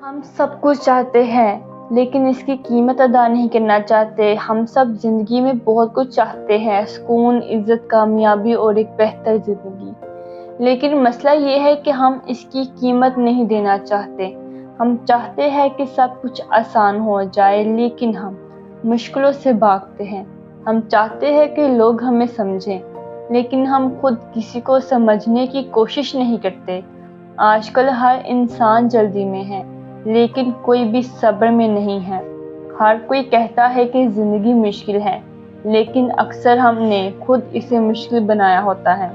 ہم سب کچھ چاہتے ہیں لیکن اس کی قیمت ادا نہیں کرنا چاہتے۔ ہم سب زندگی میں بہت کچھ چاہتے ہیں، سکون، عزت، کامیابی اور ایک بہتر زندگی۔ لیکن مسئلہ یہ ہے کہ ہم اس کی قیمت نہیں دینا چاہتے۔ ہم چاہتے ہیں کہ سب کچھ آسان ہو جائے لیکن ہم مشکلوں سے بھاگتے ہیں۔ ہم چاہتے ہیں کہ لوگ ہمیں سمجھیں لیکن ہم خود کسی کو سمجھنے کی کوشش نہیں کرتے۔ آج کل ہر انسان جلدی میں ہے لیکن کوئی بھی صبر میں نہیں ہے۔ ہر کوئی کہتا ہے کہ زندگی مشکل ہے لیکن اکثر ہم نے خود اسے مشکل بنایا ہوتا ہے۔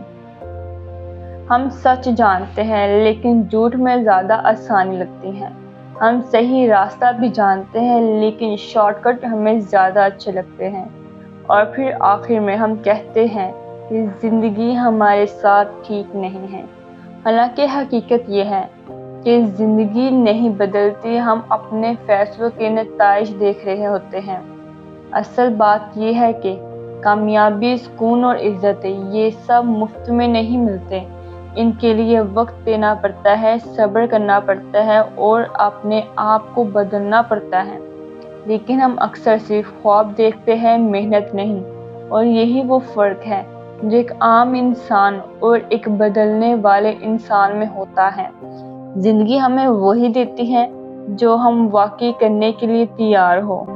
ہم سچ جانتے ہیں لیکن جھوٹ میں زیادہ آسانی لگتی ہے۔ ہم صحیح راستہ بھی جانتے ہیں لیکن شارٹ کٹ ہمیں زیادہ اچھے لگتے ہیں۔ اور پھر آخر میں ہم کہتے ہیں کہ زندگی ہمارے ساتھ ٹھیک نہیں ہے۔ حالانکہ حقیقت یہ ہے کہ زندگی نہیں بدلتی، ہم اپنے فیصلوں کے نتائج دیکھ رہے ہوتے ہیں۔ اصل بات یہ ہے کہ کامیابی، سکون اور عزت یہ سب مفت میں نہیں ملتے۔ ان کے لیے وقت دینا پڑتا ہے، صبر کرنا پڑتا ہے اور اپنے آپ کو بدلنا پڑتا ہے۔ لیکن ہم اکثر صرف خواب دیکھتے ہیں، محنت نہیں۔ اور یہی وہ فرق ہے جو ایک عام انسان اور ایک بدلنے والے انسان میں ہوتا ہے۔ زندگی ہمیں وہی دیتی ہے جو ہم واقعی کرنے کے لیے تیار ہو۔